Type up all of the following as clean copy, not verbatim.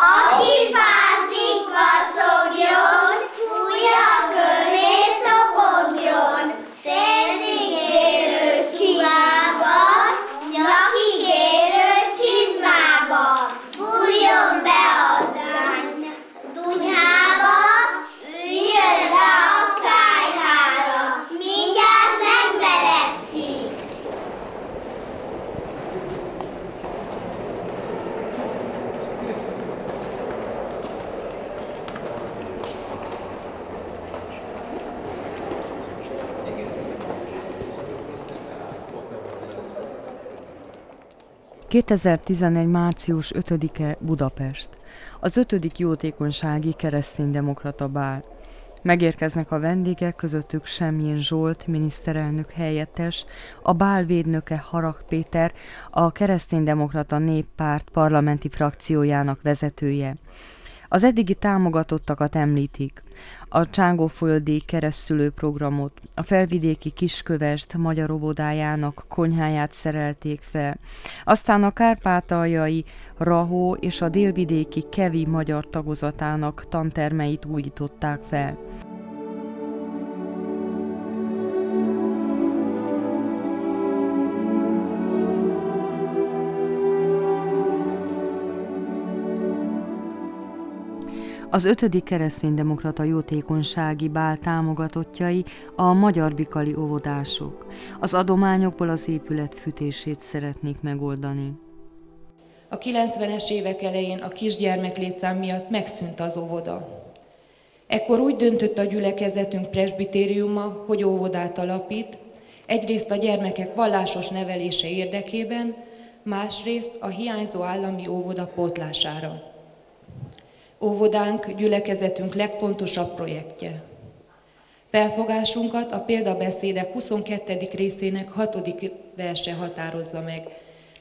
Aki fázik, vacogjon, fújja körét, lobogjon. Térdig érő csizmában, nyakig érő csizmában. Fújjon be a dunyhába, üljön rá a kályhára. Mindjárt megmelegszik. 2011. március 5-e Budapest. Az 5. jótékonysági kereszténydemokrata bál. Megérkeznek a vendégek, közöttük Semjén Zsolt, miniszterelnök helyettes, a bál védnöke Harag Péter, a Kereszténydemokrata Néppárt parlamenti frakciójának vezetője. Az eddigi támogatottakat említik: a Csángóföldi keresztülő programot, a felvidéki Kiskövest magyar óvodájának konyháját szerelték fel, aztán a kárpátaljai Rahó és a délvidéki Kevi magyar tagozatának tantermeit újították fel. Az 5. kereszténydemokrata jótékonysági bál támogatottjai a magyar bikali óvodások. Az adományokból az épület fűtését szeretnék megoldani. A 90-es évek elején a kisgyermek létszám miatt megszűnt az óvoda. Ekkor úgy döntött a gyülekezetünk presbitériuma, hogy óvodát alapít, egyrészt a gyermekek vallásos nevelése érdekében, másrészt a hiányzó állami óvoda pótlására. Óvodánk gyülekezetünk legfontosabb projektje. Felfogásunkat a példabeszédek 22. részének 6. verse határozza meg.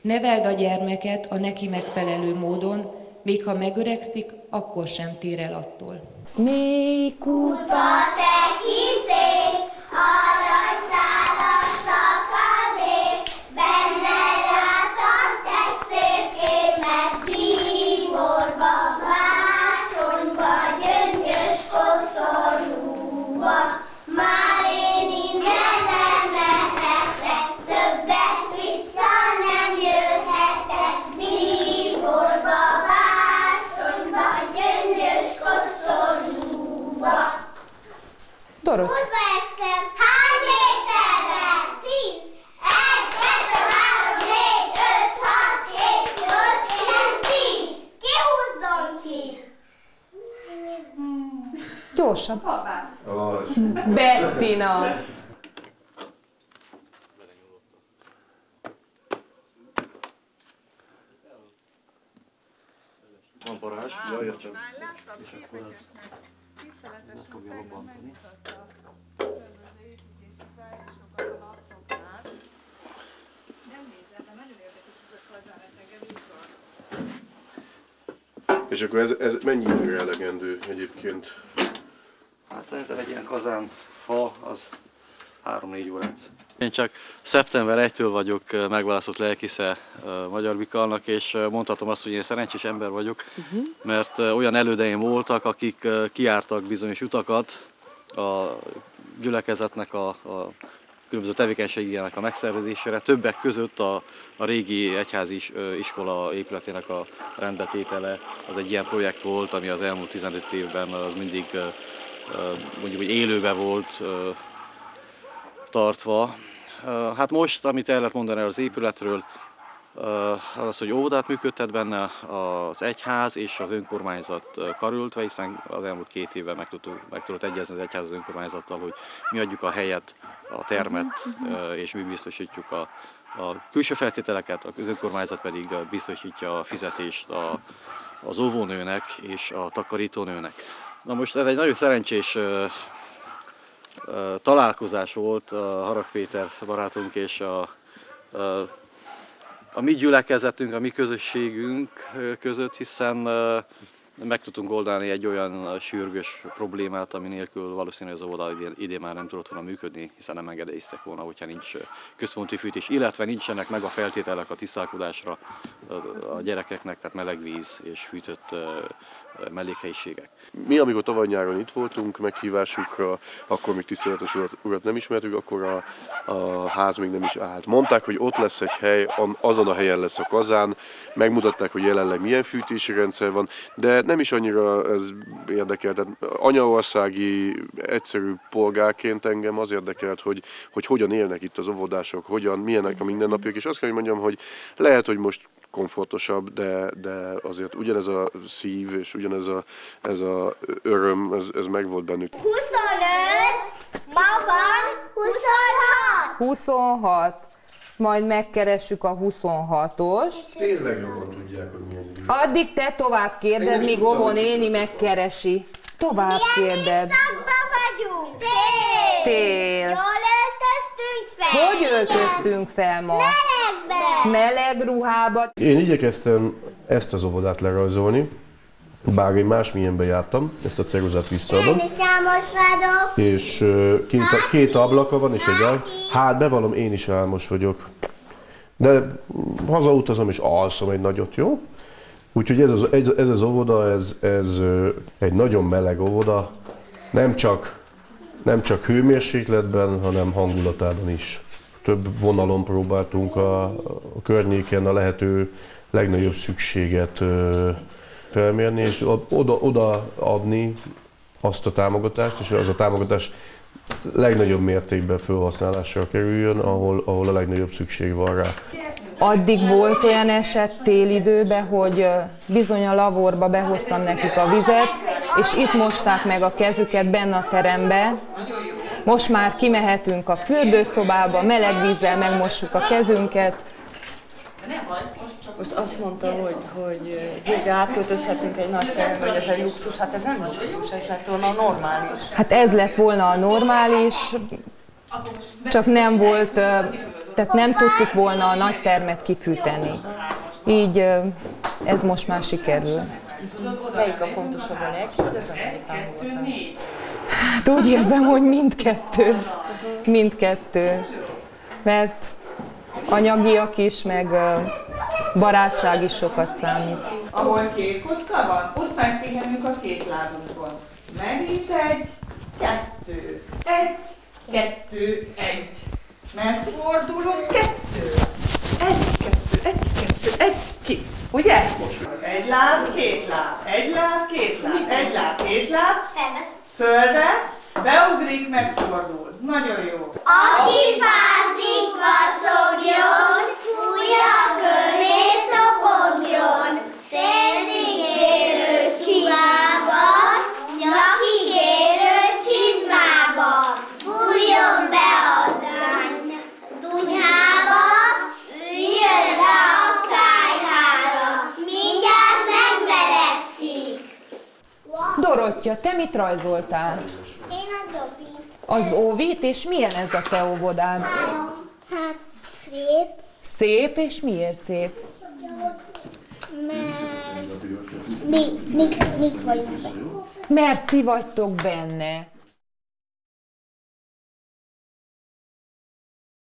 Neveld a gyermeket a neki megfelelő módon, még ha megöregszik, akkor sem tér el attól. Mély kútba tekintés, aranyszálas szakadék, benne láttam textérkémet, bíborba, vásonyba, gyöngyös koszorúba. Már én innen nem mehetek, többet vissza nem jöhetek, bíborba, vásonyba, gyöngyös koszorúba. Dorosz. Budapestem, hány méterre? 10, 1, 2, 3, 4, 5, 6, 7, 8, 9, 10. Ki húzzon ki? Gyorsan. Bettina. Van parázs, jaj, jöttem. És akkor az most fogja lobbantani. És akkor ez mennyi időre elegendő egyébként? Hát szerintem egy ilyen kazán fa az 3-4 órát. Én csak szeptember 1-től vagyok megválasztott lelkésze Magyar Bikalnak, és mondhatom azt, hogy én szerencsés ember vagyok, mert olyan elődeim voltak, akik kijártak bizonyos utakat a gyülekezetnek a különböző tevékenységének a megszervezésére, többek között a régi egyházi iskola épületének a rendbetétele, az egy ilyen projekt volt, ami az elmúlt 15 évben az mindig mondjuk, hogy élőbe volt tartva. Hát most, amit el lehet mondani az épületről, az, hogy óvodát működtet benne az egyház és az önkormányzat karöltve, hiszen az elmúlt 2 évben meg tudott egyezni az egyház az önkormányzattal, hogy mi adjuk a helyet, a termet, és mi biztosítjuk a külső feltételeket, az önkormányzat pedig biztosítja a fizetést az óvónőnek és a takarítónőnek. Na most ez egy nagyon szerencsés találkozás volt a Harag Péter barátunk és a mi gyülekezetünk, a mi közösségünk között, hiszen meg tudtunk oldani egy olyan sürgős problémát, ami nélkül valószínűleg az óvoda idén már nem tudott volna működni, hiszen nem engedélyeztek volna, hogyha nincs központi fűtés, illetve nincsenek meg a feltételek a tisztálkodásra a gyerekeknek, tehát meleg víz és fűtött mellékhelyiségek. Mi, amikor tavaly nyáron itt voltunk meghívásukra, akkor még tiszteletes urat nem ismertük, akkor a ház még nem is állt. Mondták, hogy ott lesz egy hely, azon a helyen lesz a kazán, megmutatták, hogy jelenleg milyen fűtési rendszer van, de nem is annyira ez érdekelt. Tehát anyaországi egyszerű polgárként engem az érdekelt, hogy hogyan élnek itt az óvodások, milyenek a mindennapjak, és azt kell, hogy mondjam, hogy lehet, hogy most komfortosabb, de azért ugyanez a szív és ugyanez ez a öröm, ez megvolt bennük. 25, ma van 26. 26. Majd megkeressük a 26-os. Tényleg jobban tudják, hogy milyen idő. Addig te tovább kérded, míg Ovo néni megkeresi. Tovább kérded. Milyen évszakban vagyunk? Tél. Jól öltöztünk fel? Hogy öltöztünk fel ma? Melegben. Meleg ruhába. Én igyekeztem ezt az óvodát lerajzolni, bár én másmilyenbe jártam, ezt a ceruzát visszaadom. Én is álmos vagyok. És két ablaka van, és egy ajtó. Hát bevallom, én is álmos vagyok. De hazautazom és alszom egy nagyot, jó? Úgyhogy ez az óvoda, ez egy nagyon meleg óvoda, nem csak hőmérsékletben, hanem hangulatában is. Több vonalon próbáltunk a környéken a lehető legnagyobb szükséget felmérni, és oda adni azt a támogatást, és az a támogatás legnagyobb mértékben felhasználásra kerüljön, ahol a legnagyobb szükség van rá. Addig volt olyan eset télidőben, hogy bizony a lavorba behoztam nekik a vizet, és itt mosták meg a kezüket benne a terembe. Most már kimehetünk a fürdőszobába, meleg vízzel megmossuk a kezünket. Most azt mondta, hogy végre átköltözhetünk egy nagy terembe, hogy ez egy luxus. Hát ez nem luxus, ez lett volna a normális. Hát ez lett volna a normális, csak nem volt, tehát nem tudtuk volna a nagy termet kifűteni. Így ez most már sikerül. Melyik a fontosabb a vagy az anyagi támogatás? Hát úgy érzem, hogy mindkettő. Mindkettő. Mert anyagiak is, meg barátság is sokat számít. Ahol két kocka van, ott megpihenünk a két lábunkon. Megint egy, kettő, egy, kettő, egy. Megfordulunk, kettő. Egy, kettő, egy, kettő, egy, ki. Ugye? Egy láb, két láb, egy láb, két láb, egy láb, két láb. Fölvesz, beugrik, megfordul. Nagyon jó. Aki fázik, vacogjon, fújja a körét, topogjon. Térdig érő csizmában, nyakig érő csizmában. Fújjon be a dunyhába, üljön rá a kályhára. Mindjárt megmelegszik. Dorottya, te mit rajzoltál? Én az Ovi. Az Óvit, és milyen ez a te óvodád? Hát szép, Szép, és miért szép? mert mik vagyunk benne. Mert ti vagytok benne.